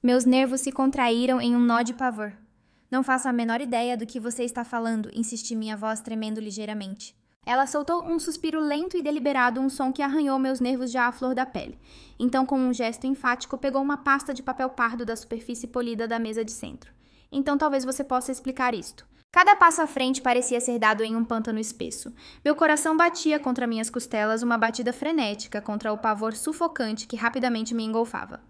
Meus nervos se contraíram em um nó de pavor. Não faço a menor ideia do que você está falando, insisti, minha voz tremendo ligeiramente. Ela soltou um suspiro lento e deliberado, um som que arranhou meus nervos já à flor da pele. Então, com um gesto enfático, pegou uma pasta de papel pardo da superfície polida da mesa de centro. Então, talvez você possa explicar isto. Cada passo à frente parecia ser dado em um pântano espesso. Meu coração batia contra minhas costelas, uma batida frenética contra o pavor sufocante que rapidamente me engolfava.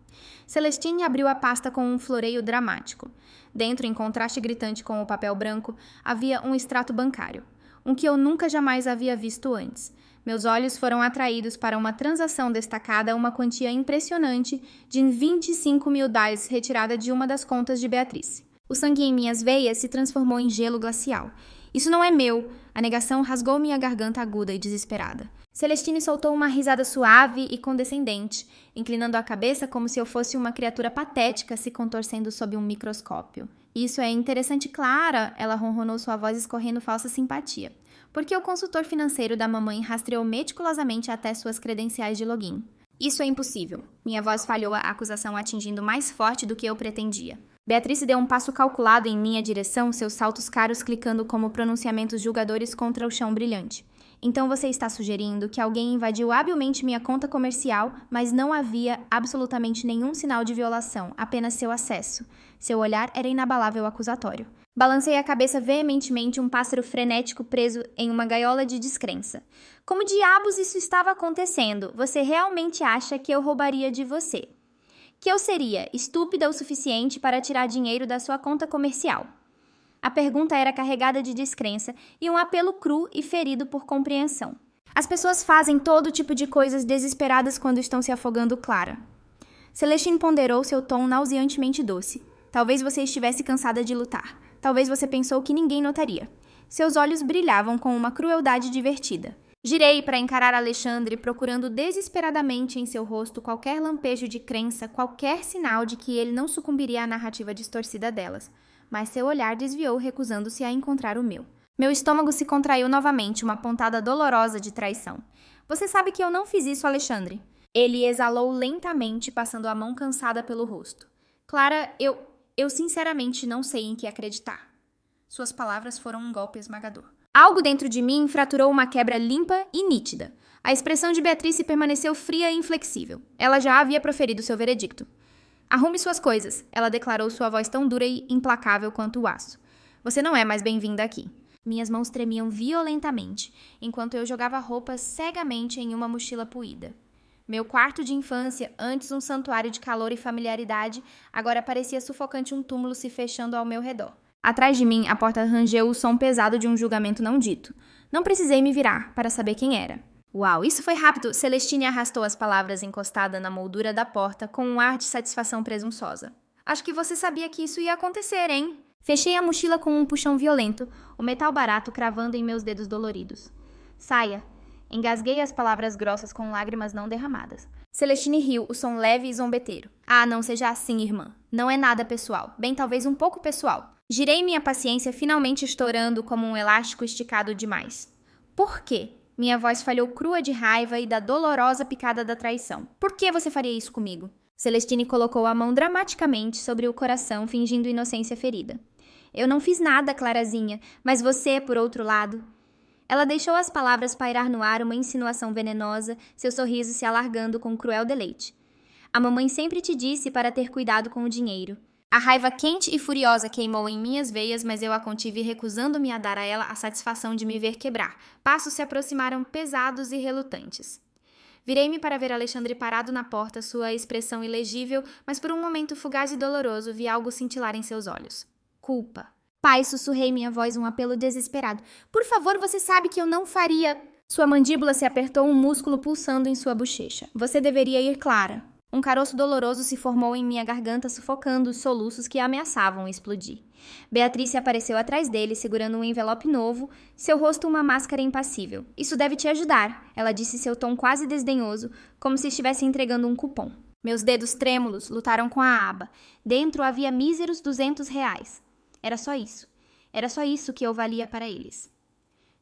Celestine abriu a pasta com um floreio dramático. Dentro, em contraste gritante com o papel branco, havia um extrato bancário. Um que eu nunca jamais havia visto antes. Meus olhos foram atraídos para uma transação destacada a uma quantia impressionante de 25 mil dólares retirada de uma das contas de Beatrice. O sangue em minhas veias se transformou em gelo glacial. Isso não é meu! A negação rasgou minha garganta aguda e desesperada. Celestine soltou uma risada suave e condescendente, inclinando a cabeça como se eu fosse uma criatura patética se contorcendo sob um microscópio. Isso é interessante, Clara, ela ronronou, sua voz escorrendo falsa simpatia. Porque o consultor financeiro da mamãe rastreou meticulosamente até suas credenciais de login. Isso é impossível. Minha voz falhou, a acusação atingindo mais forte do que eu pretendia. Beatrice deu um passo calculado em minha direção, seus saltos caros clicando como pronunciamentos julgadores contra o chão brilhante. Então você está sugerindo que alguém invadiu habilmente minha conta comercial, mas não havia absolutamente nenhum sinal de violação, apenas seu acesso. Seu olhar era inabalável acusatório. Balancei a cabeça veementemente, um pássaro frenético preso em uma gaiola de descrença. Como diabos isso estava acontecendo? Você realmente acha que eu roubaria de você? Que eu seria estúpida o suficiente para tirar dinheiro da sua conta comercial? A pergunta era carregada de descrença e um apelo cru e ferido por compreensão. As pessoas fazem todo tipo de coisas desesperadas quando estão se afogando, Clara. Celestine ponderou, seu tom nauseantemente doce. Talvez você estivesse cansada de lutar. Talvez você pensou que ninguém notaria. Seus olhos brilhavam com uma crueldade divertida. Girei para encarar Alexandre, procurando desesperadamente em seu rosto qualquer lampejo de crença, qualquer sinal de que ele não sucumbiria à narrativa distorcida delas. Mas seu olhar desviou, recusando-se a encontrar o meu. Meu estômago se contraiu novamente, uma pontada dolorosa de traição. Você sabe que eu não fiz isso, Alexandre. Ele exalou lentamente, passando a mão cansada pelo rosto. Clara, eu sinceramente não sei em que acreditar. Suas palavras foram um golpe esmagador. Algo dentro de mim fraturou uma quebra limpa e nítida. A expressão de Beatrice permaneceu fria e inflexível. Ela já havia proferido seu veredicto. Arrume suas coisas, ela declarou, sua voz tão dura e implacável quanto o aço. Você não é mais bem-vinda aqui. Minhas mãos tremiam violentamente, enquanto eu jogava roupas cegamente em uma mochila puída. Meu quarto de infância, antes um santuário de calor e familiaridade, agora parecia sufocante, um túmulo se fechando ao meu redor. Atrás de mim, a porta rangeu o som pesado de um julgamento não dito. Não precisei me virar para saber quem era. Uau, isso foi rápido! Celestine arrastou as palavras encostada na moldura da porta com um ar de satisfação presunçosa. Acho que você sabia que isso ia acontecer, hein? Fechei a mochila com um puxão violento, o metal barato cravando em meus dedos doloridos. Saia. Engasguei as palavras grossas com lágrimas não derramadas. Celestine riu, o som leve e zombeteiro. Ah, não seja assim, irmã. Não é nada pessoal. Bem, talvez um pouco pessoal. Girei minha paciência, finalmente estourando como um elástico esticado demais. Por quê? Minha voz falhou crua de raiva e da dolorosa picada da traição. Por que você faria isso comigo? Celestine colocou a mão dramaticamente sobre o coração, fingindo inocência ferida. Eu não fiz nada, Clarazinha, mas você, por outro lado... Ela deixou as palavras pairar no ar, uma insinuação venenosa, seu sorriso se alargando com cruel deleite. A mamãe sempre te disse para ter cuidado com o dinheiro. A raiva quente e furiosa queimou em minhas veias, mas eu a contive, recusando-me a dar a ela a satisfação de me ver quebrar. Passos se aproximaram pesados e relutantes. Virei-me para ver Alexandre parado na porta, sua expressão ilegível, mas por um momento fugaz e doloroso vi algo cintilar em seus olhos. Culpa. Pai, sussurrei minha voz, um apelo desesperado. Por favor, você sabe que eu não faria... Sua mandíbula se apertou, um músculo pulsando em sua bochecha. Você deveria ir, Clara. Um caroço doloroso se formou em minha garganta, sufocando os soluços que ameaçavam explodir. Beatrice apareceu atrás dele, segurando um envelope novo, seu rosto uma máscara impassível. Isso deve te ajudar, ela disse, seu tom quase desdenhoso, como se estivesse entregando um cupom. Meus dedos trêmulos lutaram com a aba. Dentro havia míseros R$ 200. Era só isso. Era só isso que eu valia para eles.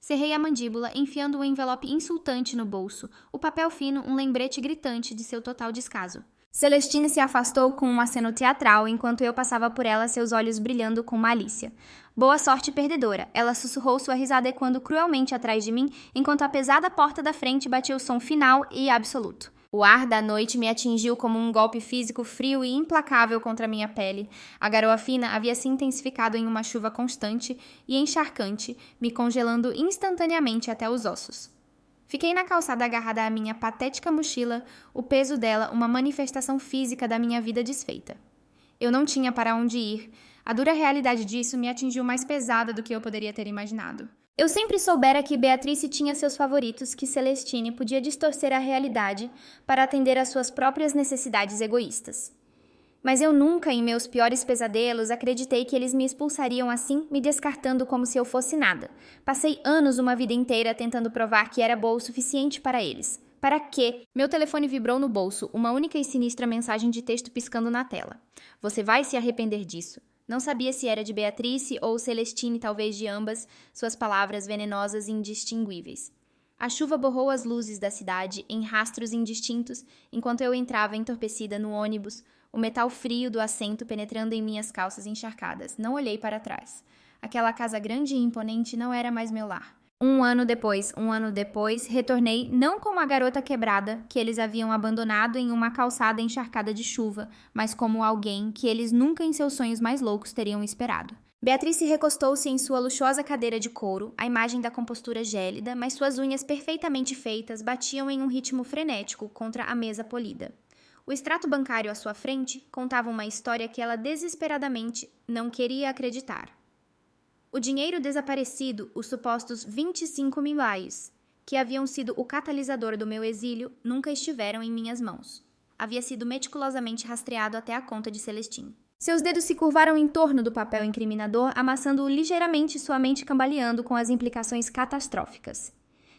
Cerrei a mandíbula, enfiando um envelope insultante no bolso, o papel fino um lembrete gritante de seu total descaso. Celestine se afastou com um aceno teatral enquanto eu passava por ela, seus olhos brilhando com malícia. Boa sorte, perdedora. Ela sussurrou, sua risada ecoando cruelmente atrás de mim, enquanto a pesada porta da frente batia o som final e absoluto. O ar da noite me atingiu como um golpe físico frio e implacável contra minha pele. A garoa fina havia se intensificado em uma chuva constante e encharcante, me congelando instantaneamente até os ossos. Fiquei na calçada agarrada à minha patética mochila, o peso dela uma manifestação física da minha vida desfeita. Eu não tinha para onde ir. A dura realidade disso me atingiu mais pesada do que eu poderia ter imaginado. Eu sempre soubera que Beatrice tinha seus favoritos, que Celestine podia distorcer a realidade para atender às suas próprias necessidades egoístas. Mas eu nunca, em meus piores pesadelos, acreditei que eles me expulsariam assim, me descartando como se eu fosse nada. Passei anos, uma vida inteira, tentando provar que era boa o suficiente para eles. Para quê? Meu telefone vibrou no bolso, uma única e sinistra mensagem de texto piscando na tela. Você vai se arrepender disso. Não sabia se era de Beatrice ou Celestine, talvez de ambas, suas palavras venenosas e indistinguíveis. A chuva borrou as luzes da cidade em rastros indistintos, enquanto eu entrava entorpecida no ônibus, o metal frio do assento penetrando em minhas calças encharcadas. Não olhei para trás. Aquela casa grande e imponente não era mais meu lar. Um ano depois, retornei não como a garota quebrada que eles haviam abandonado em uma calçada encharcada de chuva, mas como alguém que eles nunca em seus sonhos mais loucos teriam esperado. Beatrice recostou-se em sua luxuosa cadeira de couro, a imagem da compostura gélida, mas suas unhas perfeitamente feitas batiam em um ritmo frenético contra a mesa polida. O extrato bancário à sua frente contava uma história que ela desesperadamente não queria acreditar. O dinheiro desaparecido, os supostos 25 mil laios, que haviam sido o catalisador do meu exílio, nunca estiveram em minhas mãos. Havia sido meticulosamente rastreado até a conta de Celestine. Seus dedos se curvaram em torno do papel incriminador, amassando-o ligeiramente, sua mente cambaleando com as implicações catastróficas.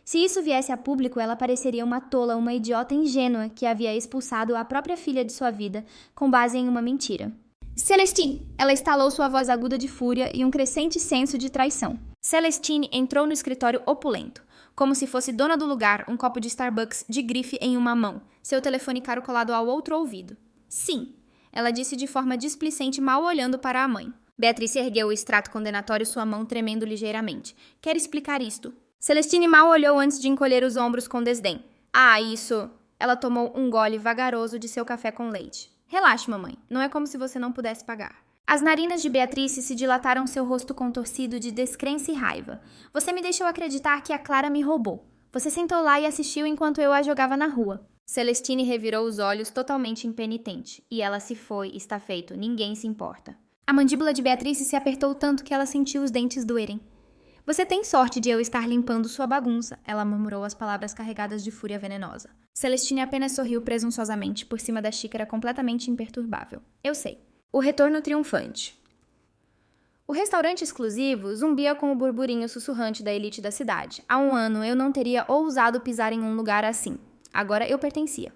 Se isso viesse a público, ela pareceria uma tola, uma idiota ingênua que havia expulsado a própria filha de sua vida com base em uma mentira. Celestine! Ela estalou sua voz aguda de fúria e um crescente senso de traição. Celestine entrou no escritório opulento, como se fosse dona do lugar, um copo de Starbucks de grife em uma mão, seu telefone caro colado ao outro ouvido. Sim, ela disse de forma displicente, mal olhando para a mãe. Beatrice ergueu o extrato condenatório, sua mão tremendo ligeiramente. Quer explicar isto? Celestine mal olhou antes de encolher os ombros com desdém. Ah, isso... Ela tomou um gole vagaroso de seu café com leite. Relaxe, mamãe. Não é como se você não pudesse pagar. As narinas de Beatrice se dilataram, seu rosto contorcido de descrença e raiva. Você me deixou acreditar que a Clara me roubou. Você sentou lá e assistiu enquanto eu a jogava na rua. Celestine revirou os olhos totalmente impenitente. E ela se foi, está feito, ninguém se importa. A mandíbula de Beatrice se apertou tanto que ela sentiu os dentes doerem. Você tem sorte de eu estar limpando sua bagunça, ela murmurou as palavras carregadas de fúria venenosa. Celestine apenas sorriu presunçosamente, por cima da xícara completamente imperturbável. Eu sei. O retorno triunfante. O restaurante exclusivo zumbia com o burburinho sussurrante da elite da cidade. Há um ano eu não teria ousado pisar em um lugar assim. Agora eu pertencia.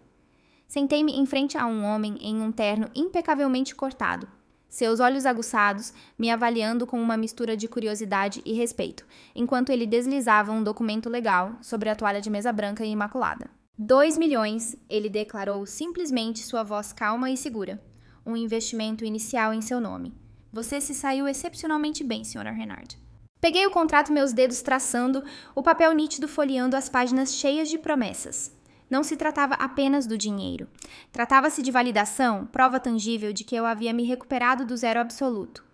Sentei-me em frente a um homem em um terno impecavelmente cortado. Seus olhos aguçados, me avaliando com uma mistura de curiosidade e respeito, enquanto ele deslizava um documento legal sobre a toalha de mesa branca e imaculada. 2 milhões, ele declarou simplesmente, sua voz calma e segura. Um investimento inicial em seu nome. Você se saiu excepcionalmente bem, Sra. Renard. Peguei o contrato, meus dedos traçando, o papel nítido folheando as páginas cheias de promessas. Não se tratava apenas do dinheiro. Tratava-se de validação, prova tangível de que eu havia me recuperado do zero absoluto.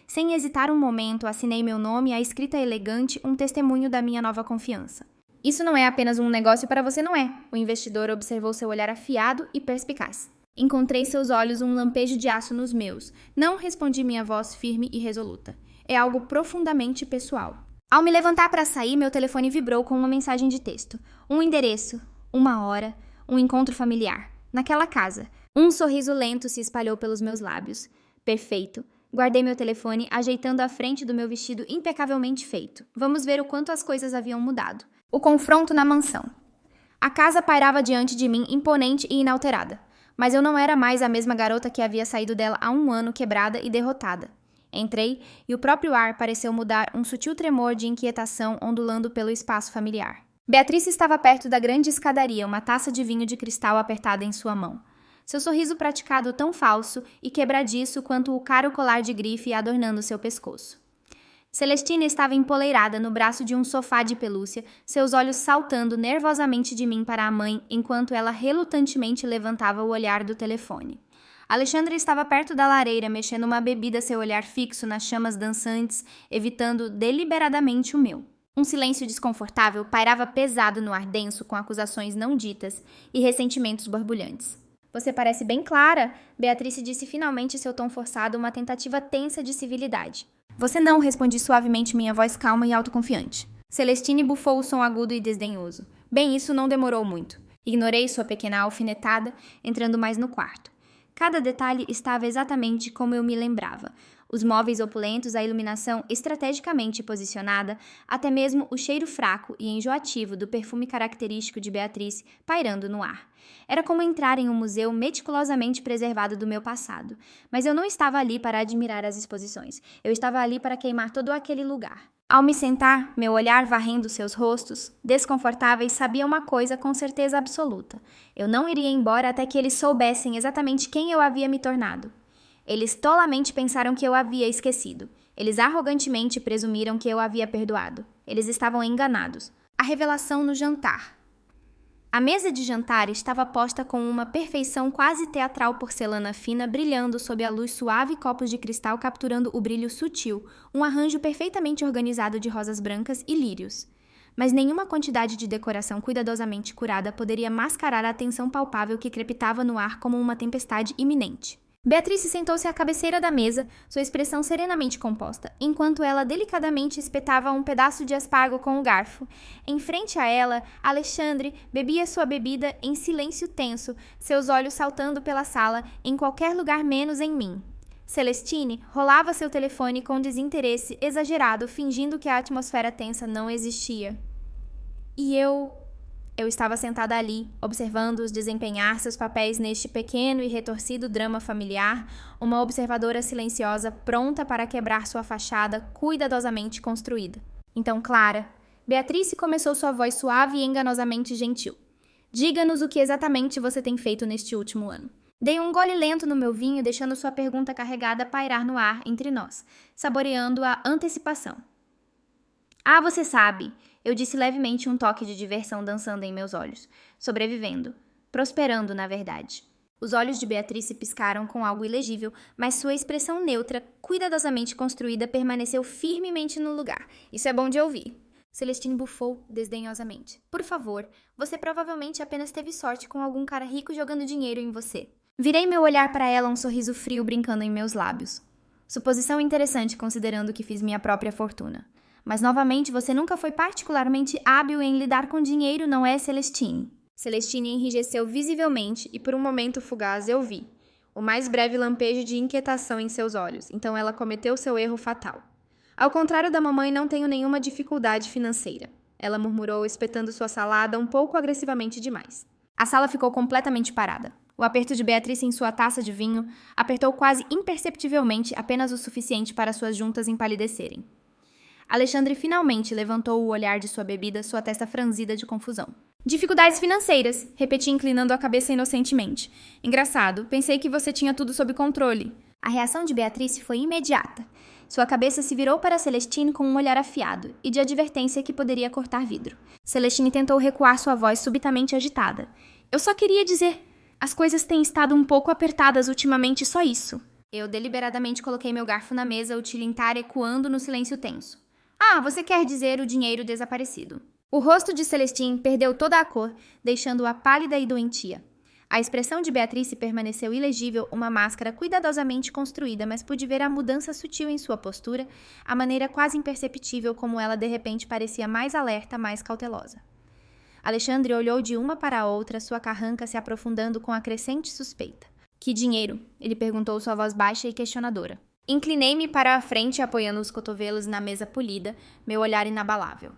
Sem hesitar um momento, assinei meu nome e a escrita elegante, um testemunho da minha nova confiança. Isso não é apenas um negócio para você, não é? O investidor observou seu olhar afiado e perspicaz. Encontrei seus olhos um lampejo de aço nos meus. Não, respondi minha voz firme e resoluta. É algo profundamente pessoal. Ao me levantar para sair, meu telefone vibrou com uma mensagem de texto. Um endereço. Uma hora, um encontro familiar. Naquela casa. Um sorriso lento se espalhou pelos meus lábios. Perfeito. Guardei meu telefone, ajeitando a frente do meu vestido impecavelmente feito. Vamos ver o quanto as coisas haviam mudado. O confronto na mansão. A casa pairava diante de mim, imponente e inalterada. Mas eu não era mais a mesma garota que havia saído dela há um ano, quebrada e derrotada. Entrei, e o próprio ar pareceu mudar, um sutil tremor de inquietação ondulando pelo espaço familiar. Beatrice estava perto da grande escadaria, uma taça de vinho de cristal apertada em sua mão. Seu sorriso praticado tão falso e quebradiço quanto o caro colar de grife adornando seu pescoço. Celestina estava empoleirada no braço de um sofá de pelúcia, seus olhos saltando nervosamente de mim para a mãe, enquanto ela relutantemente levantava o olhar do telefone. Alexandre estava perto da lareira, mexendo uma bebida, seu olhar fixo nas chamas dançantes, evitando deliberadamente o meu. Um silêncio desconfortável pairava pesado no ar denso, com acusações não ditas e ressentimentos borbulhantes. Você parece bem clara, Beatrice disse finalmente, seu tom forçado, uma tentativa tensa de civilidade. Você não, respondi suavemente, minha voz calma e autoconfiante. Celestine bufou o som agudo e desdenhoso. Bem, isso não demorou muito. Ignorei sua pequena alfinetada, entrando mais no quarto. Cada detalhe estava exatamente como eu me lembrava. Os móveis opulentos, a iluminação estrategicamente posicionada, até mesmo o cheiro fraco e enjoativo do perfume característico de Beatrice pairando no ar. Era como entrar em um museu meticulosamente preservado do meu passado. Mas eu não estava ali para admirar as exposições. Eu estava ali para queimar todo aquele lugar. Ao me sentar, meu olhar varrendo seus rostos, desconfortáveis, sabia uma coisa com certeza absoluta. Eu não iria embora até que eles soubessem exatamente quem eu havia me tornado. Eles tolamente pensaram que eu havia esquecido. Eles arrogantemente presumiram que eu havia perdoado. Eles estavam enganados. A revelação no jantar. A mesa de jantar estava posta com uma perfeição quase teatral, porcelana fina brilhando sob a luz suave e copos de cristal capturando o brilho sutil, um arranjo perfeitamente organizado de rosas brancas e lírios. Mas nenhuma quantidade de decoração cuidadosamente curada poderia mascarar a tensão palpável que crepitava no ar como uma tempestade iminente. Beatrice sentou-se à cabeceira da mesa, sua expressão serenamente composta, enquanto ela delicadamente espetava um pedaço de aspargo com o garfo. Em frente a ela, Alexandre bebia sua bebida em silêncio tenso, seus olhos saltando pela sala, em qualquer lugar menos em mim. Celestine rolava seu telefone com desinteresse exagerado, fingindo que a atmosfera tensa não existia. E eu estava sentada ali, observando-os desempenhar seus papéis neste pequeno e retorcido drama familiar, uma observadora silenciosa pronta para quebrar sua fachada cuidadosamente construída. Então, Clara, Beatrice começou sua voz suave e enganosamente gentil. Diga-nos o que exatamente você tem feito neste último ano. Dei um gole lento no meu vinho, deixando sua pergunta carregada pairar no ar entre nós, saboreando a antecipação. Ah, você sabe, eu disse levemente, um toque de diversão dançando em meus olhos, sobrevivendo, prosperando na verdade. Os olhos de Beatrice piscaram com algo ilegível, mas sua expressão neutra, cuidadosamente construída, permaneceu firmemente no lugar. Isso é bom de ouvir. Celestine bufou desdenhosamente. Por favor, você provavelmente apenas teve sorte com algum cara rico jogando dinheiro em você. Virei meu olhar para ela, um sorriso frio brincando em meus lábios. Suposição interessante considerando que fiz minha própria fortuna. Mas, novamente, você nunca foi particularmente hábil em lidar com dinheiro, não é, Celestine? Celestine enrijeceu visivelmente e, por um momento fugaz, eu vi o mais breve lampejo de inquietação em seus olhos. Então ela cometeu seu erro fatal. Ao contrário da mamãe, não tenho nenhuma dificuldade financeira. Ela murmurou, espetando sua salada um pouco agressivamente demais. A sala ficou completamente parada. O aperto de Beatrice em sua taça de vinho apertou quase imperceptivelmente, apenas o suficiente para suas juntas empalidecerem. Alexandre finalmente levantou o olhar de sua bebida, sua testa franzida de confusão. Dificuldades financeiras, repeti inclinando a cabeça inocentemente. Engraçado, pensei que você tinha tudo sob controle. A reação de Beatrice foi imediata. Sua cabeça se virou para Celestine com um olhar afiado e de advertência que poderia cortar vidro. Celestine tentou recuar sua voz subitamente agitada. Eu só queria dizer, as coisas têm estado um pouco apertadas ultimamente, só isso. Eu deliberadamente coloquei meu garfo na mesa, o tilintar ecoando no silêncio tenso. Ah, você quer dizer o dinheiro desaparecido. O rosto de Celestine perdeu toda a cor, deixando-a pálida e doentia. A expressão de Beatrice permaneceu ilegível, uma máscara cuidadosamente construída, mas pude ver a mudança sutil em sua postura, a maneira quase imperceptível como ela de repente parecia mais alerta, mais cautelosa. Alexandre olhou de uma para a outra, sua carranca se aprofundando com a crescente suspeita. Que dinheiro? Ele perguntou, sua voz baixa e questionadora. Inclinei-me para a frente, apoiando os cotovelos na mesa polida, meu olhar inabalável.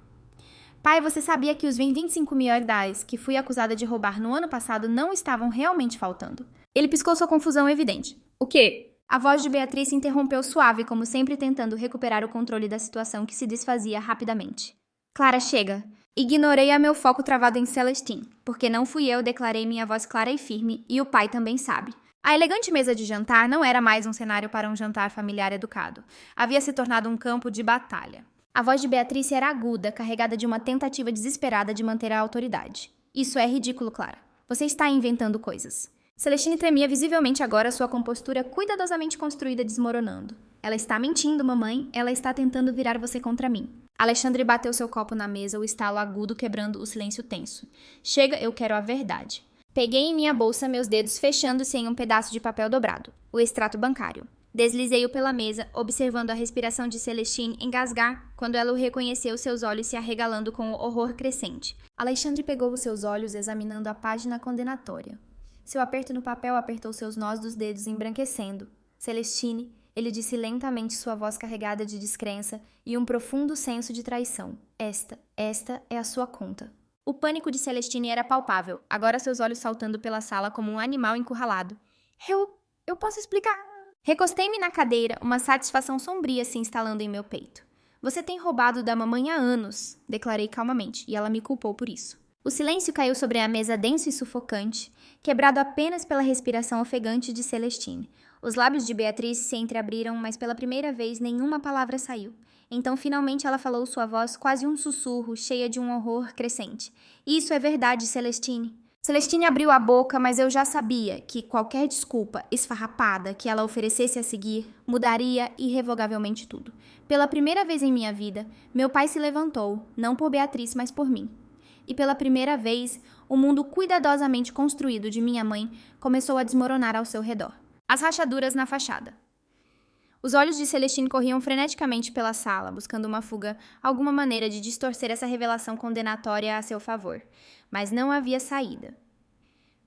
Pai, você sabia que os 25 mil reais que fui acusada de roubar no ano passado não estavam realmente faltando? Ele piscou sua confusão evidente. O quê? A voz de Beatrice interrompeu suave, como sempre tentando recuperar o controle da situação que se desfazia rapidamente. Clara, chega. Ignorei a meu foco travado em Celestine, porque não fui eu, declarei minha voz clara e firme, e o pai também sabe. A elegante mesa de jantar não era mais um cenário para um jantar familiar educado. Havia se tornado um campo de batalha. A voz de Beatrice era aguda, carregada de uma tentativa desesperada de manter a autoridade. Isso é ridículo, Clara. Você está inventando coisas. Celestine tremia visivelmente agora, sua compostura cuidadosamente construída desmoronando. Ela está mentindo, mamãe. Ela está tentando virar você contra mim. Alexandre bateu seu copo na mesa, o estalo agudo quebrando o silêncio tenso. Chega, eu quero a verdade. Peguei em minha bolsa, meus dedos fechando-se em um pedaço de papel dobrado, o extrato bancário. Deslizei-o pela mesa, observando a respiração de Celestine engasgar quando ela o reconheceu, seus olhos se arregalando com o horror crescente. Alexandre pegou os seus olhos, examinando a página condenatória. Seu aperto no papel apertou seus nós dos dedos, embranquecendo. Celestine, ele disse lentamente, sua voz carregada de descrença e um profundo senso de traição. Esta é a sua conta. O pânico de Celestine era palpável, agora seus olhos saltando pela sala como um animal encurralado. Eu posso explicar. Recostei-me na cadeira, uma satisfação sombria se instalando em meu peito. Você tem roubado da mamãe há anos, declarei calmamente, e ela me culpou por isso. O silêncio caiu sobre a mesa denso e sufocante, quebrado apenas pela respiração ofegante de Celestine. Os lábios de Beatriz se entreabriram, mas pela primeira vez nenhuma palavra saiu. Então, finalmente, ela falou, sua voz quase um sussurro, cheia de um horror crescente. Isso é verdade, Celestine. Celestine abriu a boca, mas eu já sabia que qualquer desculpa esfarrapada que ela oferecesse a seguir mudaria irrevogavelmente tudo. Pela primeira vez em minha vida, meu pai se levantou, não por Beatriz, mas por mim. E pela primeira vez, o mundo cuidadosamente construído de minha mãe começou a desmoronar ao seu redor. As rachaduras na fachada. Os olhos de Celestine corriam freneticamente pela sala, buscando uma fuga, alguma maneira de distorcer essa revelação condenatória a seu favor. Mas não havia saída.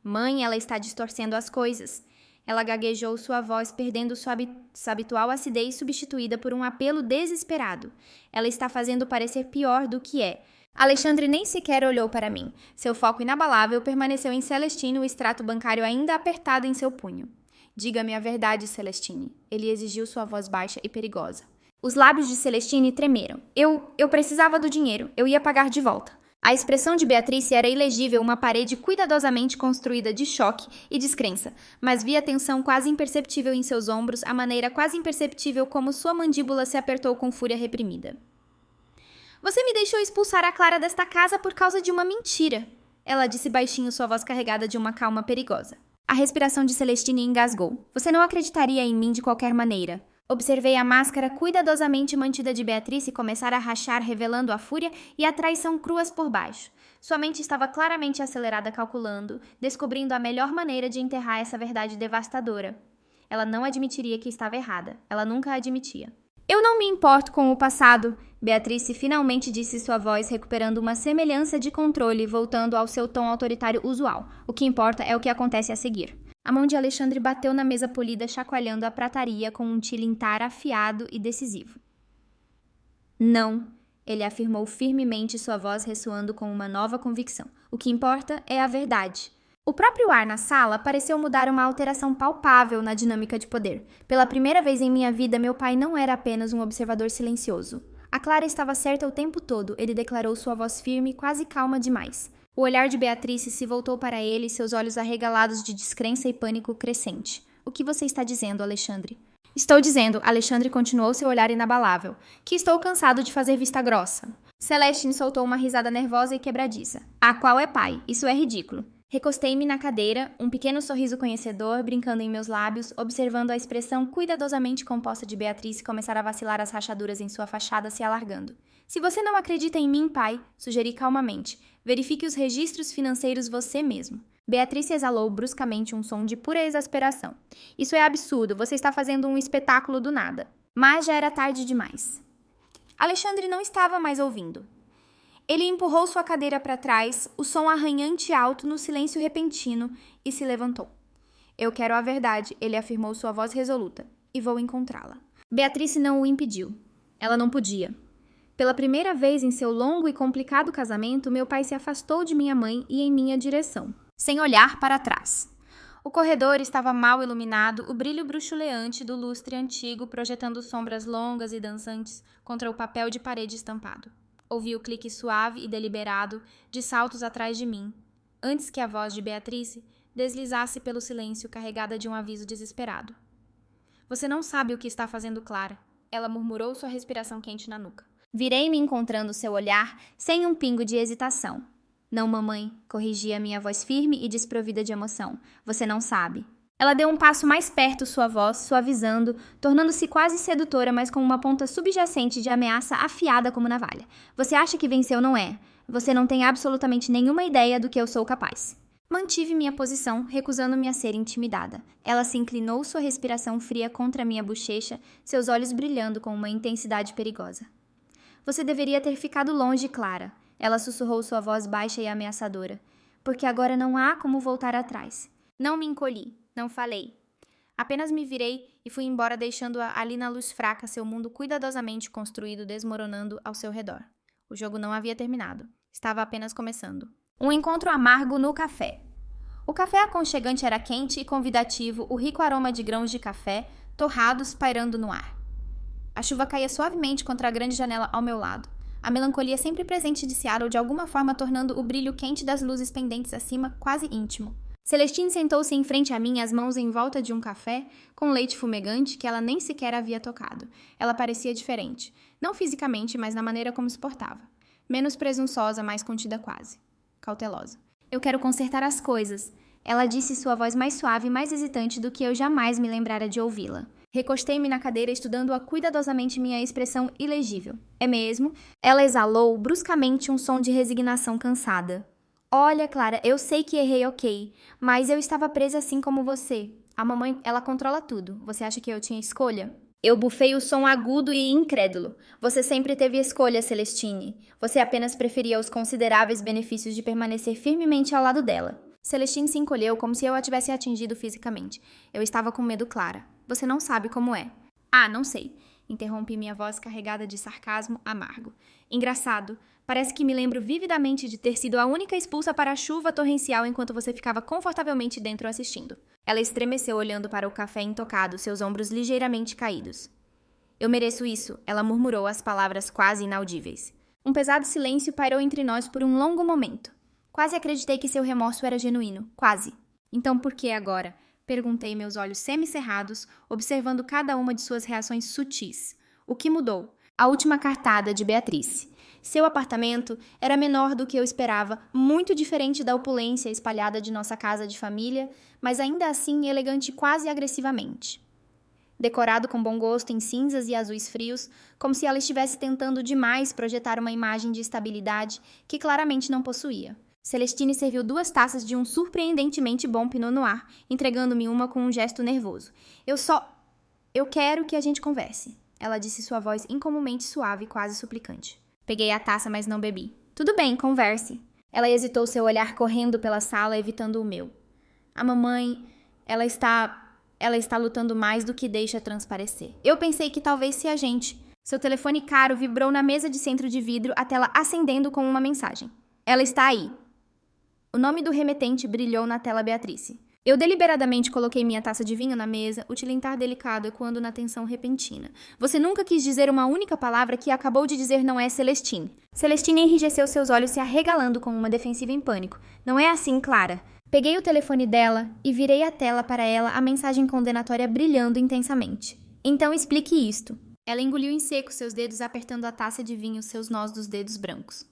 Mãe, ela está distorcendo as coisas. Ela gaguejou, sua voz perdendo sua habitual acidez, substituída por um apelo desesperado. Ela está fazendo parecer pior do que é. Alexandre nem sequer olhou para mim. Seu foco inabalável permaneceu em Celestine, o extrato bancário ainda apertado em seu punho. Diga-me a verdade, Celestine. Ele exigiu, sua voz baixa e perigosa. Os lábios de Celestine tremeram. Eu precisava do dinheiro. Eu ia pagar de volta. A expressão de Beatrice era ilegível, uma parede cuidadosamente construída de choque e descrença, mas vi a tensão quase imperceptível em seus ombros, a maneira quase imperceptível como sua mandíbula se apertou com fúria reprimida. Você me deixou expulsar a Clara desta casa por causa de uma mentira, ela disse baixinho, sua voz carregada de uma calma perigosa. A respiração de Celestine engasgou. Você não acreditaria em mim de qualquer maneira. Observei a máscara cuidadosamente mantida de Beatrice começar a rachar, revelando a fúria e a traição cruas por baixo. Sua mente estava claramente acelerada, calculando, descobrindo a melhor maneira de enterrar essa verdade devastadora. Ela não admitiria que estava errada. Ela nunca admitia. Eu não me importo com o passado, Beatrice finalmente disse, sua voz recuperando uma semelhança de controle, voltando ao seu tom autoritário usual. O que importa é o que acontece a seguir. A mão de Alexandre bateu na mesa polida, chacoalhando a prataria com um tilintar afiado e decisivo. Não, ele afirmou firmemente, sua voz ressoando com uma nova convicção. O que importa é a verdade. O próprio ar na sala pareceu mudar, uma alteração palpável na dinâmica de poder. Pela primeira vez em minha vida, meu pai não era apenas um observador silencioso. A Clara estava certa o tempo todo, ele declarou, sua voz firme, quase calma demais. O olhar de Beatrice se voltou para ele, seus olhos arregalados de descrença e pânico crescente. O que você está dizendo, Alexandre? Estou dizendo, Alexandre continuou, seu olhar inabalável, que estou cansado de fazer vista grossa. Celestine soltou uma risada nervosa e quebradiça. Ah, qual é pai? Isso é ridículo. Recostei-me na cadeira, um pequeno sorriso conhecedor brincando em meus lábios, observando a expressão cuidadosamente composta de Beatrice começar a vacilar, as rachaduras em sua fachada se alargando. Se você não acredita em mim, pai, sugeri calmamente, verifique os registros financeiros você mesmo. Beatrice exalou bruscamente um som de pura exasperação. Isso é absurdo, você está fazendo um espetáculo do nada. Mas já era tarde demais. Alexandre não estava mais ouvindo. Ele empurrou sua cadeira para trás, o som arranhante alto no silêncio repentino, e se levantou. Eu quero a verdade, ele afirmou, sua voz resoluta, e vou encontrá-la. Beatrice não o impediu. Ela não podia. Pela primeira vez em seu longo e complicado casamento, meu pai se afastou de minha mãe e em minha direção, sem olhar para trás. O corredor estava mal iluminado, o brilho bruxuleante do lustre antigo projetando sombras longas e dançantes contra o papel de parede estampado. Ouvi o clique suave e deliberado de saltos atrás de mim, antes que a voz de Beatrice deslizasse pelo silêncio carregada de um aviso desesperado. Você não sabe o que está fazendo, Clara. Ela murmurou, sua respiração quente na nuca. Virei-me encontrando seu olhar sem um pingo de hesitação. Não, mamãe, corrigi a minha voz firme e desprovida de emoção. Você não sabe. Ela deu um passo mais perto, sua voz suavizando, tornando-se quase sedutora, mas com uma ponta subjacente de ameaça afiada como navalha. Você acha que venceu, não é? Você não tem absolutamente nenhuma ideia do que eu sou capaz. Mantive minha posição, recusando-me a ser intimidada. Ela se inclinou, sua respiração fria contra minha bochecha, seus olhos brilhando com uma intensidade perigosa. Você deveria ter ficado longe, Clara. Ela sussurrou, sua voz baixa e ameaçadora. Porque agora não há como voltar atrás. Não me encolhi, não falei. Apenas me virei e fui embora, deixando-a ali na luz fraca, seu mundo cuidadosamente construído desmoronando ao seu redor. O jogo não havia terminado. Estava apenas começando. Um encontro amargo no café. O café aconchegante era quente e convidativo, o rico aroma de grãos de café, torrados, pairando no ar. A chuva caía suavemente contra a grande janela ao meu lado. A melancolia sempre presente de Seattle de alguma forma tornando o brilho quente das luzes pendentes acima quase íntimo. Celestine sentou-se em frente a mim, as mãos em volta de um café, com leite fumegante que ela nem sequer havia tocado. Ela parecia diferente. Não fisicamente, mas na maneira como se portava. Menos presunçosa, mais contida quase. Cautelosa. Eu quero consertar as coisas. Ela disse, sua voz mais suave e mais hesitante do que eu jamais me lembrara de ouvi-la. Recostei-me na cadeira, estudando-a cuidadosamente minha expressão ilegível. É mesmo? Ela exalou bruscamente um som de resignação cansada. Olha, Clara, eu sei que errei, ok, mas eu estava presa assim como você. A mamãe, ela controla tudo. Você acha que eu tinha escolha? Eu bufei o som agudo e incrédulo. Você sempre teve escolha, Celestine. Você apenas preferia os consideráveis benefícios de permanecer firmemente ao lado dela. Celestine se encolheu como se eu a tivesse atingido fisicamente. Eu estava com medo, Clara. Você não sabe como é. Ah, não sei. Interrompi minha voz carregada de sarcasmo amargo. Engraçado. Parece que me lembro vividamente de ter sido a única expulsa para a chuva torrencial enquanto você ficava confortavelmente dentro assistindo. Ela estremeceu olhando para o café intocado, seus ombros ligeiramente caídos. Eu mereço isso, ela murmurou as palavras quase inaudíveis. Um pesado silêncio pairou entre nós por um longo momento. Quase acreditei que seu remorso era genuíno. Quase. Então por que agora? Perguntei, meus olhos semicerrados, observando cada uma de suas reações sutis. O que mudou? A última cartada de Beatrice. Seu apartamento era menor do que eu esperava, muito diferente da opulência espalhada de nossa casa de família, mas ainda assim elegante quase agressivamente. Decorado com bom gosto em cinzas e azuis frios, como se ela estivesse tentando demais projetar uma imagem de estabilidade que claramente não possuía. Celestine serviu 2 taças de um surpreendentemente bom Pinot Noir, entregando-me uma com um gesto nervoso. Eu quero que a gente converse, ela disse, sua voz incomumente suave e quase suplicante. Peguei a taça, mas não bebi. Tudo bem, converse. Ela hesitou, seu olhar correndo pela sala, evitando o meu. A mamãe, ela está lutando mais do que deixa transparecer. Eu pensei que talvez se a gente... Seu telefone caro vibrou na mesa de centro de vidro, a tela acendendo com uma mensagem. Ela está aí. O nome do remetente brilhou na tela Beatrice. Eu deliberadamente coloquei minha taça de vinho na mesa, o tilintar delicado ecoando na tensão repentina. Você nunca quis dizer uma única palavra que acabou de dizer não é Celestine. Celestine enrijeceu, seus olhos se arregalando com uma defensiva em pânico. Não é assim, Clara. Peguei o telefone dela e virei a tela para ela, a mensagem condenatória brilhando intensamente. Então explique isto. Ela engoliu em seco, seus dedos apertando a taça de vinho, seus nós dos dedos brancos.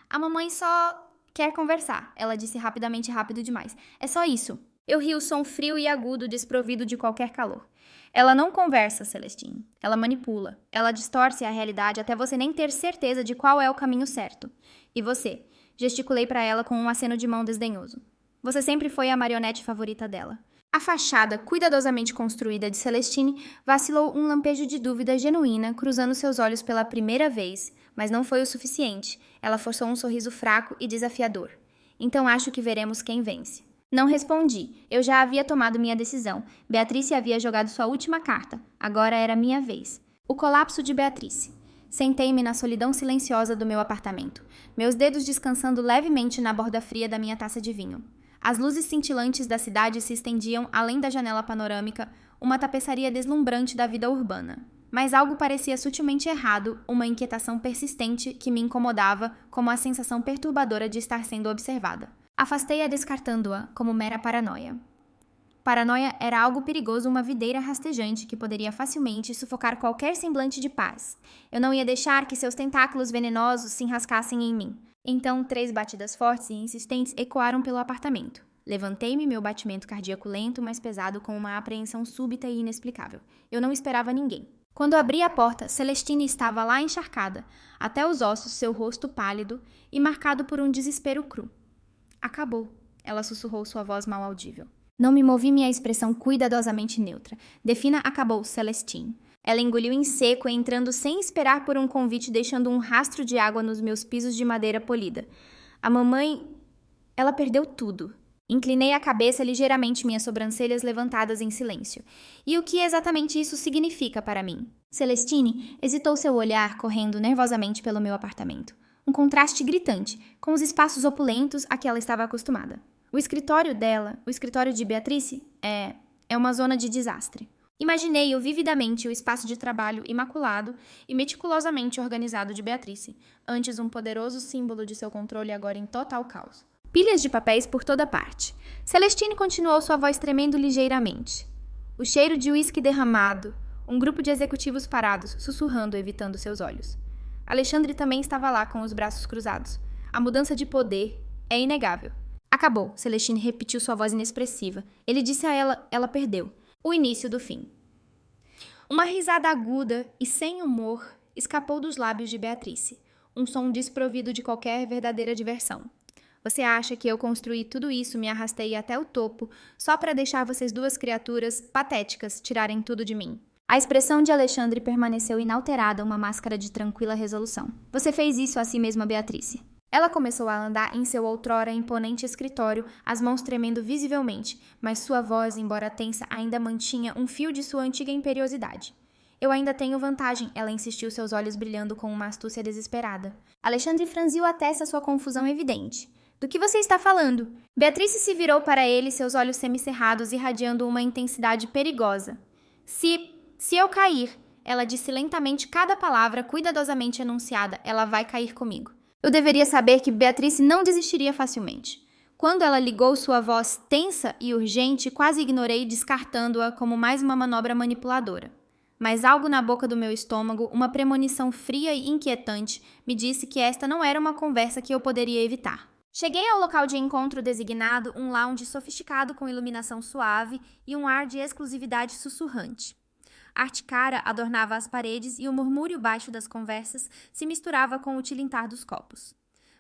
A mamãe só quer conversar, ela disse rapidamente, rápido demais. É só isso. Eu ri, o som frio e agudo, desprovido de qualquer calor. Ela não conversa, Celestine. Ela manipula. Ela distorce a realidade até você nem ter certeza de qual é o caminho certo. E você? Gesticulei para ela com um aceno de mão desdenhoso. Você sempre foi a marionete favorita dela. A fachada cuidadosamente construída de Celestine vacilou um lampejo de dúvida genuína, cruzando seus olhos pela primeira vez, mas não foi o suficiente. Ela forçou um sorriso fraco e desafiador. Então acho que veremos quem vence. Não respondi. Eu já havia tomado minha decisão. Beatrice havia jogado sua última carta. Agora era minha vez. O colapso de Beatrice. Sentei-me na solidão silenciosa do meu apartamento, meus dedos descansando levemente na borda fria da minha taça de vinho. As luzes cintilantes da cidade se estendiam além da janela panorâmica, uma tapeçaria deslumbrante da vida urbana. Mas algo parecia sutilmente errado, uma inquietação persistente que me incomodava, como a sensação perturbadora de estar sendo observada. Afastei-a descartando-a como mera paranoia. Paranoia era algo perigoso, uma videira rastejante que poderia facilmente sufocar qualquer semblante de paz. Eu não ia deixar que seus tentáculos venenosos se enrascassem em mim. Então, 3 batidas fortes e insistentes ecoaram pelo apartamento. Levantei-me, meu batimento cardíaco lento, mas pesado, com uma apreensão súbita e inexplicável. Eu não esperava ninguém. Quando abri a porta, Celestine estava lá encharcada, até os ossos, seu rosto pálido e marcado por um desespero cru. Acabou, ela sussurrou sua voz mal audível. Não me movi minha expressão cuidadosamente neutra. Defina acabou, Celestine. Ela engoliu em seco, entrando sem esperar por um convite, deixando um rastro de água nos meus pisos de madeira polida. A mamãe... Ela perdeu tudo. Inclinei a cabeça ligeiramente, minhas sobrancelhas levantadas em silêncio. E o que exatamente isso significa para mim? Celestine hesitou, seu olhar correndo nervosamente pelo meu apartamento. Um contraste gritante, com os espaços opulentos a que ela estava acostumada. O escritório dela, o escritório de Beatrice, é uma zona de desastre. Imaginei-o vividamente o espaço de trabalho imaculado e meticulosamente organizado de Beatrice, antes um poderoso símbolo de seu controle, agora em total caos. Pilhas de papéis por toda parte. Celestine continuou, sua voz tremendo ligeiramente. O cheiro de uísque derramado, um grupo de executivos parados, sussurrando, evitando seus olhos. Alexandre também estava lá com os braços cruzados. A mudança de poder é inegável. Acabou, Celestine repetiu, sua voz inexpressiva. Ele disse a ela, ela perdeu. O início do fim. Uma risada aguda e sem humor escapou dos lábios de Beatrice. Um som desprovido de qualquer verdadeira diversão. Você acha que eu construí tudo isso, me arrastei até o topo, só para deixar vocês 2 criaturas patéticas tirarem tudo de mim? A expressão de Alexandre permaneceu inalterada, uma máscara de tranquila resolução. Você fez isso a si mesma, Beatrice. Ela começou a andar em seu outrora imponente escritório, as mãos tremendo visivelmente, mas sua voz, embora tensa, ainda mantinha um fio de sua antiga imperiosidade. Eu ainda tenho vantagem, ela insistiu, seus olhos brilhando com uma astúcia desesperada. Alexandre franziu a testa, sua confusão evidente. Do que você está falando? Beatrice se virou para ele, seus olhos semicerrados irradiando uma intensidade perigosa. Se eu cair, ela disse lentamente cada palavra cuidadosamente enunciada, ela vai cair comigo. Eu deveria saber que Beatrice não desistiria facilmente. Quando ela ligou sua voz tensa e urgente, quase ignorei, descartando-a como mais uma manobra manipuladora. Mas algo na boca do meu estômago, uma premonição fria e inquietante, me disse que esta não era uma conversa que eu poderia evitar. Cheguei ao local de encontro designado, um lounge sofisticado com iluminação suave e um ar de exclusividade sussurrante. Arte cara adornava as paredes e o murmúrio baixo das conversas se misturava com o tilintar dos copos.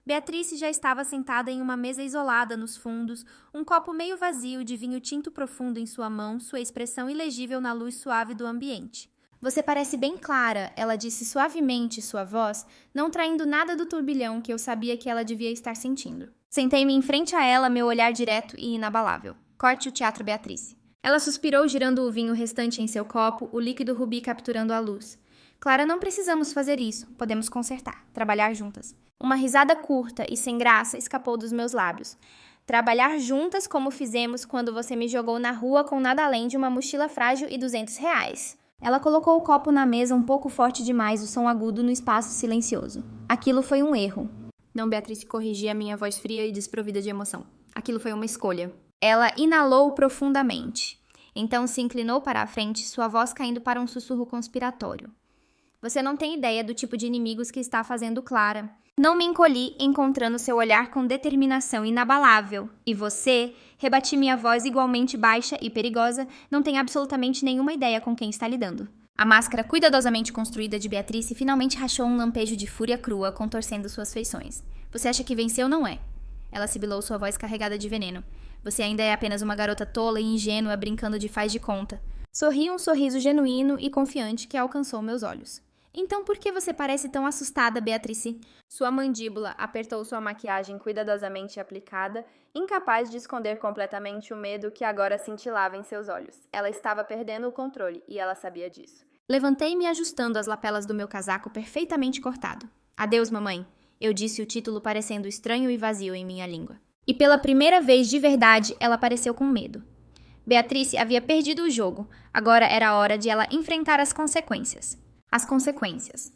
Beatrice já estava sentada em uma mesa isolada nos fundos, um copo meio vazio de vinho tinto profundo em sua mão, sua expressão ilegível na luz suave do ambiente. Você parece bem clara, ela disse suavemente, sua voz, não traindo nada do turbilhão que eu sabia que ela devia estar sentindo. Sentei-me em frente a ela, meu olhar direto e inabalável. Corte o teatro, Beatrice. Ela suspirou, girando o vinho restante em seu copo, o líquido rubi capturando a luz. Clara, não precisamos fazer isso. Podemos consertar, trabalhar juntas. Uma risada curta e sem graça escapou dos meus lábios. Trabalhar juntas como fizemos quando você me jogou na rua com nada além de uma mochila frágil e R$200. Ela colocou o copo na mesa um pouco forte demais, o som agudo no espaço silencioso. Aquilo foi um erro. Não, Beatrice, corrigi a minha voz fria e desprovida de emoção. Aquilo foi uma escolha. Ela inalou profundamente. Então se inclinou para a frente, sua voz caindo para um sussurro conspiratório. Você não tem ideia do tipo de inimigos que está fazendo Clara. Não me encolhi, encontrando seu olhar com determinação inabalável. E você, rebati minha voz igualmente baixa e perigosa, não tem absolutamente nenhuma ideia com quem está lidando. A máscara cuidadosamente construída de Beatrice finalmente rachou um lampejo de fúria crua, contorcendo suas feições. Você acha que venceu, não é? Ela sibilou, sua voz carregada de veneno. Você ainda é apenas uma garota tola e ingênua brincando de faz de conta. Sorri um sorriso genuíno e confiante que alcançou meus olhos. Então por que você parece tão assustada, Beatrice? Sua mandíbula apertou sua maquiagem cuidadosamente aplicada, incapaz de esconder completamente o medo que agora cintilava em seus olhos. Ela estava perdendo o controle e ela sabia disso. Levantei-me ajustando as lapelas do meu casaco perfeitamente cortado. Adeus, mamãe. Eu disse o título parecendo estranho e vazio em minha língua. E pela primeira vez de verdade, ela pareceu com medo. Beatrice havia perdido o jogo. Agora era a hora de ela enfrentar as consequências. As consequências.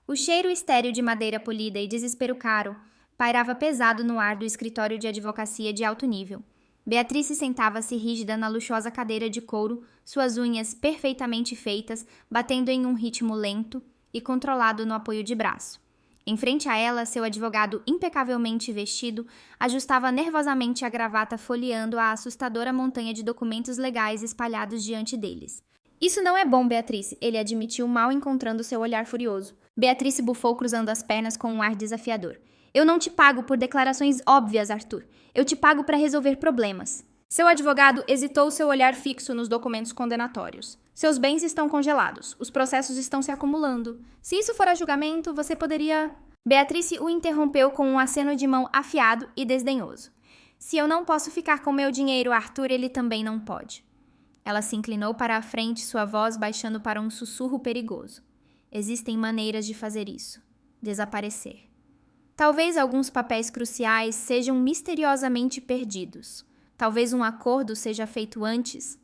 O cheiro estéril de madeira polida e desespero caro pairava pesado no ar do escritório de advocacia de alto nível. Beatrice sentava-se rígida na luxuosa cadeira de couro, suas unhas perfeitamente feitas, batendo em um ritmo lento e controlado no apoio de braço. Em frente a ela, seu advogado impecavelmente vestido ajustava nervosamente a gravata folheando a assustadora montanha de documentos legais espalhados diante deles. Isso não é bom, Beatrice, ele admitiu mal encontrando seu olhar furioso. Beatrice bufou cruzando as pernas com um ar desafiador. Eu não te pago por declarações óbvias, Arthur. Eu te pago para resolver problemas. Seu advogado hesitou seu olhar fixo nos documentos condenatórios. Seus bens estão congelados. Os processos estão se acumulando. Se isso for a julgamento, você poderia... Beatrice o interrompeu com um aceno de mão afiado e desdenhoso. Se eu não posso ficar com meu dinheiro, Arthur, ele também não pode. Ela se inclinou para a frente, sua voz baixando para um sussurro perigoso. Existem maneiras de fazer isso. Desaparecer. Talvez alguns papéis cruciais sejam misteriosamente perdidos. Talvez um acordo seja feito antes.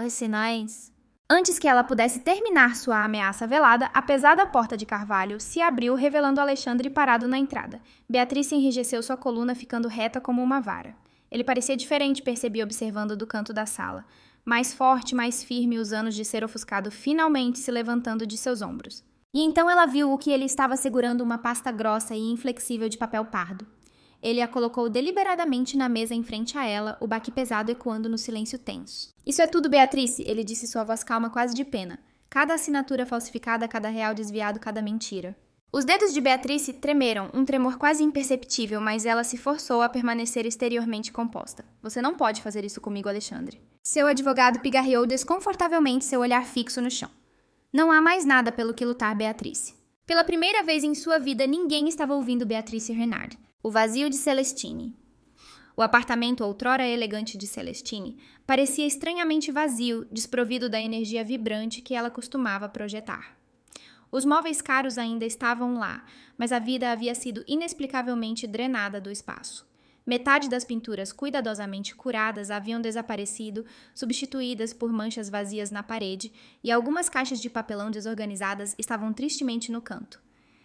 Sinais. Antes que ela pudesse terminar sua ameaça velada, a pesada porta de carvalho se abriu, revelando Alexandre parado na entrada. Beatrice enrijeceu sua coluna, ficando reta como uma vara. Ele parecia diferente, percebi observando do canto da sala. Mais forte, mais firme, os anos de ser ofuscado finalmente se levantando de seus ombros. E então ela viu o que ele estava segurando uma pasta grossa e inflexível de papel pardo. Ele a colocou deliberadamente na mesa em frente a ela, o baque pesado ecoando no silêncio tenso. Isso é tudo, Beatrice, ele disse, sua voz calma, quase de pena. Cada assinatura falsificada, cada real desviado, cada mentira. Os dedos de Beatrice tremeram, um tremor quase imperceptível, mas ela se forçou a permanecer exteriormente composta. Você não pode fazer isso comigo, Alexandre. Seu advogado pigarreou desconfortavelmente, seu olhar fixo no chão. Não há mais nada pelo que lutar, Beatrice. Pela primeira vez em sua vida, ninguém estava ouvindo Beatrice Renard. O vazio de Celestine. O apartamento outrora elegante de Celestine parecia estranhamente vazio, desprovido da energia vibrante que ela costumava projetar. Os móveis caros ainda estavam lá, mas a vida havia sido inexplicavelmente drenada do espaço. Metade das pinturas cuidadosamente curadas haviam desaparecido, substituídas por manchas vazias na parede, e algumas caixas de papelão desorganizadas estavam tristemente no canto.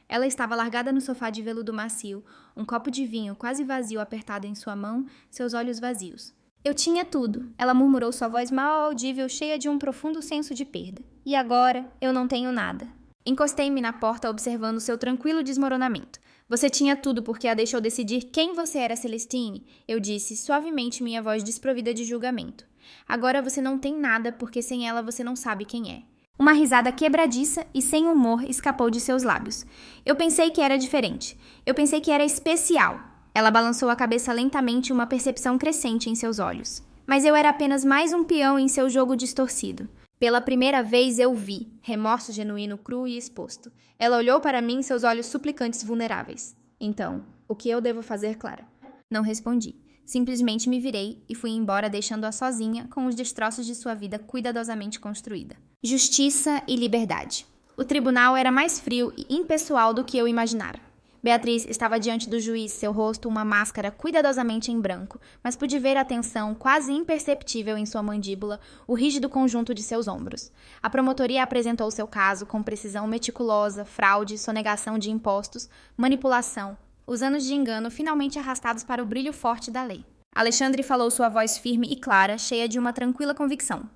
Ela estava largada no sofá de veludo macio, um copo de vinho quase vazio apertado em sua mão, seus olhos vazios. Eu tinha tudo, ela murmurou, sua voz mal audível, cheia de um profundo senso de perda. E agora, eu não tenho nada. Encostei-me na porta observando seu tranquilo desmoronamento. Você tinha tudo porque a deixou decidir quem você era, Celestine, eu disse, suavemente, minha voz desprovida de julgamento. Agora você não tem nada porque sem ela você não sabe quem é. Uma risada quebradiça e sem humor escapou de seus lábios. Eu pensei que era diferente. Eu pensei que era especial. Ela balançou a cabeça lentamente, uma percepção crescente em seus olhos. Mas eu era apenas mais um peão em seu jogo distorcido. Pela primeira vez eu vi, remorso genuíno, cru e exposto. Ela olhou para mim, seus olhos suplicantes vulneráveis. Então, o que eu devo fazer, Clara? Não respondi. Simplesmente me virei e fui embora, deixando-a sozinha com os destroços de sua vida cuidadosamente construída. Justiça e liberdade. O tribunal era mais frio e impessoal do que eu imaginara. Beatriz estava diante do juiz, seu rosto uma máscara cuidadosamente em branco, mas pude ver a tensão quase imperceptível em sua mandíbula, o rígido conjunto de seus ombros. A promotoria apresentou seu caso com precisão meticulosa, fraude, sonegação de impostos, manipulação, os anos de engano finalmente arrastados para o brilho forte da lei. Alexandre falou sua voz firme e clara, cheia de uma tranquila convicção.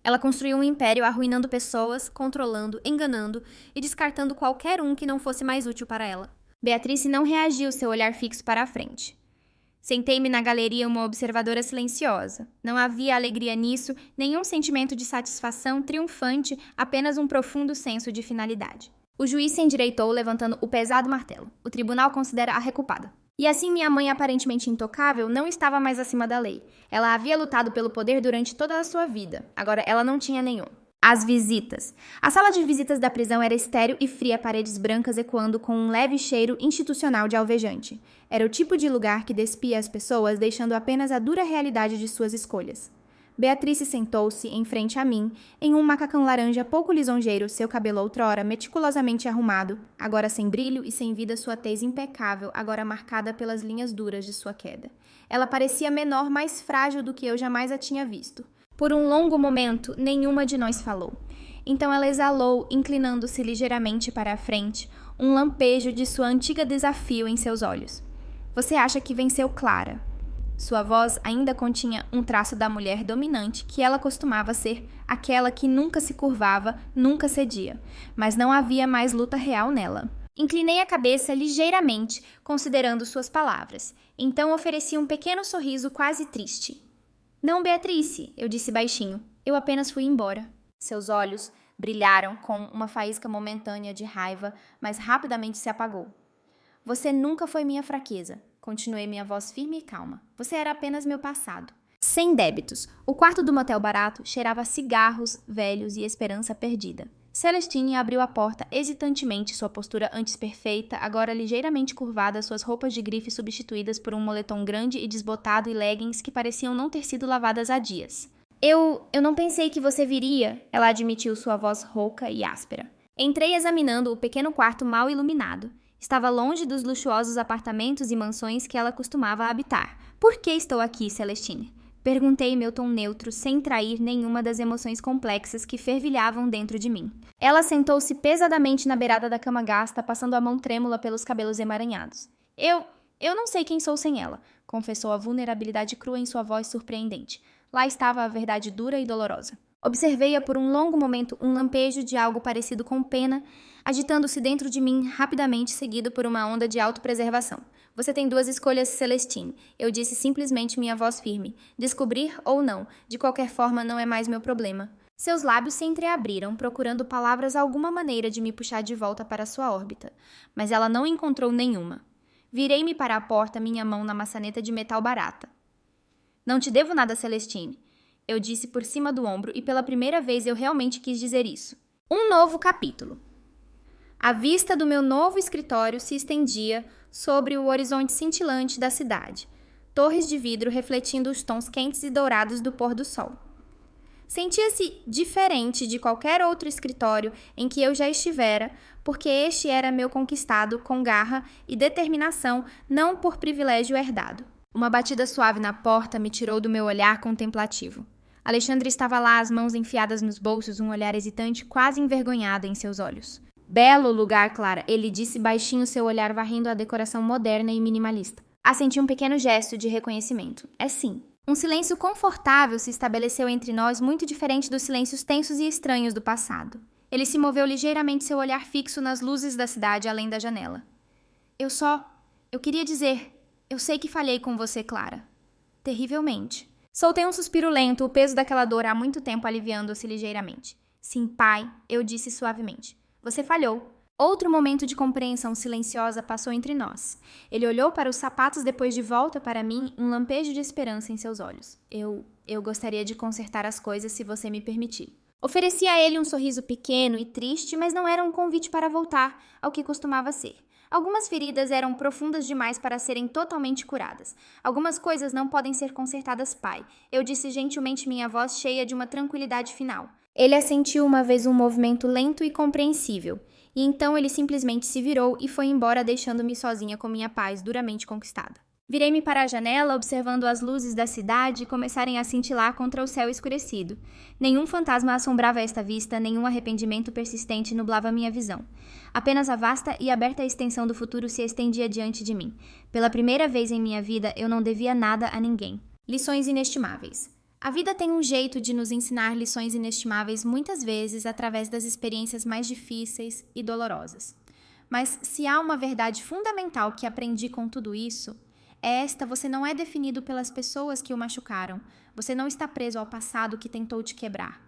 Ela construiu um império arruinando pessoas, controlando, enganando e descartando qualquer um que não fosse mais útil para ela. Beatrice não reagiu, seu olhar fixo para a frente. Sentei-me na galeria uma observadora silenciosa. Não havia alegria nisso, nenhum sentimento de satisfação triunfante, apenas um profundo senso de finalidade. O juiz se endireitou, levantando o pesado martelo. O tribunal considera a reculpada. E assim minha mãe, aparentemente intocável, não estava mais acima da lei. Ela havia lutado pelo poder durante toda a sua vida. Agora ela não tinha nenhum. As visitas. A sala de visitas da prisão era estéril e fria, paredes brancas ecoando com um leve cheiro institucional de alvejante. Era o tipo de lugar que despia as pessoas, deixando apenas a dura realidade de suas escolhas. Beatrice sentou-se em frente a mim, em um macacão laranja pouco lisonjeiro, seu cabelo outrora meticulosamente arrumado, agora sem brilho e sem vida, sua tez impecável, agora marcada pelas linhas duras de sua queda. Ela parecia menor, mais frágil do que eu jamais a tinha visto. Por um longo momento, nenhuma de nós falou. Então ela exalou, inclinando-se ligeiramente para a frente, um lampejo de sua antiga desafio em seus olhos. Você acha que venceu Clara? Sua voz ainda continha um traço da mulher dominante que ela costumava ser, aquela que nunca se curvava, nunca cedia, mas não havia mais luta real nela. Inclinei a cabeça ligeiramente, considerando suas palavras. Então ofereci um pequeno sorriso quase triste. Não, Beatrice, eu disse baixinho. Eu apenas fui embora. Seus olhos brilharam com uma faísca momentânea de raiva, mas rapidamente se apagou. Você nunca foi minha fraqueza. Continuei minha voz firme e calma. Você era apenas meu passado. Sem débitos. O quarto do motel barato cheirava a cigarros velhos e esperança perdida. Celestine abriu a porta hesitantemente, sua postura antes perfeita, agora ligeiramente curvada, suas roupas de grife substituídas por um moletom grande e desbotado e leggings que pareciam não ter sido lavadas há dias. Eu não pensei que você viria, ela admitiu, sua voz rouca e áspera. Entrei examinando o pequeno quarto mal iluminado. Estava longe dos luxuosos apartamentos e mansões que ela costumava habitar. Por que estou aqui, Celestine? Perguntei em meu tom neutro, sem trair nenhuma das emoções complexas que fervilhavam dentro de mim. Ela sentou-se pesadamente na beirada da cama gasta, passando a mão trêmula pelos cabelos emaranhados. Eu não sei quem sou sem ela, confessou a vulnerabilidade crua em sua voz surpreendente. Lá estava a verdade dura e dolorosa. Observei-a por um longo momento, um lampejo de algo parecido com pena, agitando-se dentro de mim, rapidamente seguido por uma onda de autopreservação. Você tem duas escolhas, Celestine. Eu disse simplesmente, minha voz firme. Descobrir ou não, de qualquer forma não é mais meu problema. Seus lábios se entreabriram, procurando palavras alguma maneira de me puxar de volta para sua órbita. Mas ela não encontrou nenhuma. Virei-me para a porta, minha mão na maçaneta de metal barata. Não te devo nada, Celestine. Eu disse por cima do ombro e pela primeira vez eu realmente quis dizer isso. Um novo capítulo. A vista do meu novo escritório se estendia sobre o horizonte cintilante da cidade, torres de vidro refletindo os tons quentes e dourados do pôr do sol. Sentia-se diferente de qualquer outro escritório em que eu já estivera, porque este era meu conquistado com garra e determinação, não por privilégio herdado. Uma batida suave na porta me tirou do meu olhar contemplativo. Alexandre estava lá, as mãos enfiadas nos bolsos, um olhar hesitante, quase envergonhado em seus olhos. Belo lugar, Clara, ele disse baixinho, seu olhar varrendo a decoração moderna e minimalista. Assenti um pequeno gesto de reconhecimento. É sim. Um silêncio confortável se estabeleceu entre nós, muito diferente dos silêncios tensos e estranhos do passado. Ele se moveu ligeiramente, seu olhar fixo nas luzes da cidade além da janela. Eu queria dizer, eu sei que falhei com você, Clara. Terrivelmente. Soltei um suspiro lento, o peso daquela dor há muito tempo aliviando-se ligeiramente. Sim, pai, eu disse suavemente. Você falhou. Outro momento de compreensão silenciosa passou entre nós. Ele olhou para os sapatos depois de volta para mim, um lampejo de esperança em seus olhos. Eu gostaria de consertar as coisas se você me permitir. Ofereci a ele um sorriso pequeno e triste, mas não era um convite para voltar ao que costumava ser. Algumas feridas eram profundas demais para serem totalmente curadas. Algumas coisas não podem ser consertadas, pai. Eu disse gentilmente, minha voz cheia de uma tranquilidade final. Ele assentiu uma vez um movimento lento e compreensível. E então ele simplesmente se virou e foi embora, deixando-me sozinha com minha paz duramente conquistada. Virei-me para a janela, observando as luzes da cidade começarem a cintilar contra o céu escurecido. Nenhum fantasma assombrava esta vista, nenhum arrependimento persistente nublava minha visão. Apenas a vasta e aberta extensão do futuro se estendia diante de mim. Pela primeira vez em minha vida, eu não devia nada a ninguém. Lições inestimáveis. A vida tem um jeito de nos ensinar lições inestimáveis muitas vezes através das experiências mais difíceis e dolorosas. Mas se há uma verdade fundamental que aprendi com tudo isso, você não é definido pelas pessoas que o machucaram. Você não está preso ao passado que tentou te quebrar.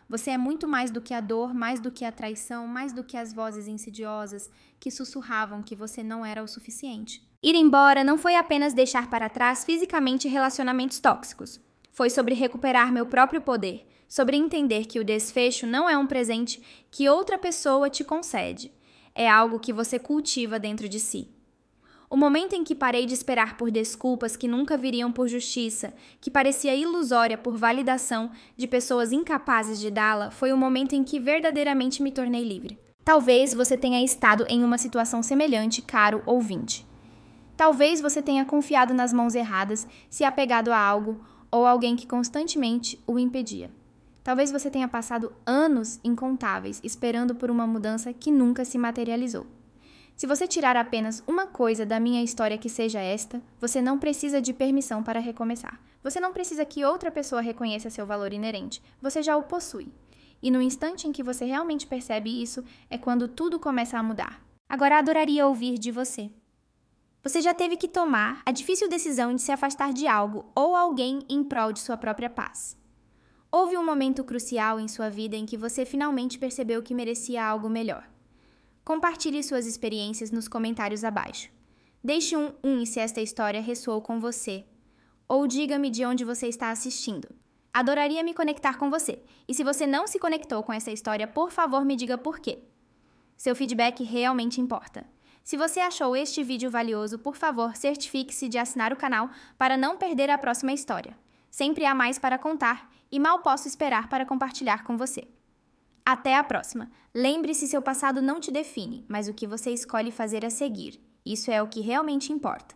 Você é muito mais do que a dor, mais do que a traição, mais do que as vozes insidiosas que sussurravam que você não era o suficiente. Ir embora não foi apenas deixar para trás fisicamente relacionamentos tóxicos. Foi sobre recuperar meu próprio poder, sobre entender que o desfecho não é um presente que outra pessoa te concede. É algo que você cultiva dentro de si. O momento em que parei de esperar por desculpas que nunca viriam por justiça, que parecia ilusória por validação de pessoas incapazes de dá-la, foi o momento em que verdadeiramente me tornei livre. Talvez você tenha estado em uma situação semelhante, caro ouvinte. Talvez você tenha confiado nas mãos erradas, se apegado a algo ou alguém que constantemente o impedia. Talvez você tenha passado anos incontáveis esperando por uma mudança que nunca se materializou. Se você tirar apenas uma coisa da minha história que seja esta, você não precisa de permissão para recomeçar. Você não precisa que outra pessoa reconheça seu valor inerente. Você já o possui. E no instante em que você realmente percebe isso, é quando tudo começa a mudar. Agora adoraria ouvir de você. Você já teve que tomar a difícil decisão de se afastar de algo ou alguém em prol de sua própria paz. Houve um momento crucial em sua vida em que você finalmente percebeu que merecia algo melhor. Compartilhe suas experiências nos comentários abaixo. Deixe um se esta história ressoou com você. Ou diga-me de onde você está assistindo. Adoraria me conectar com você. E se você não se conectou com essa história, por favor me diga por quê. Seu feedback realmente importa. Se você achou este vídeo valioso, por favor, certifique-se de assinar o canal para não perder a próxima história. Sempre há mais para contar e mal posso esperar para compartilhar com você. Até a próxima. Lembre-se, seu passado não te define, mas o que você escolhe fazer a seguir. Isso é o que realmente importa.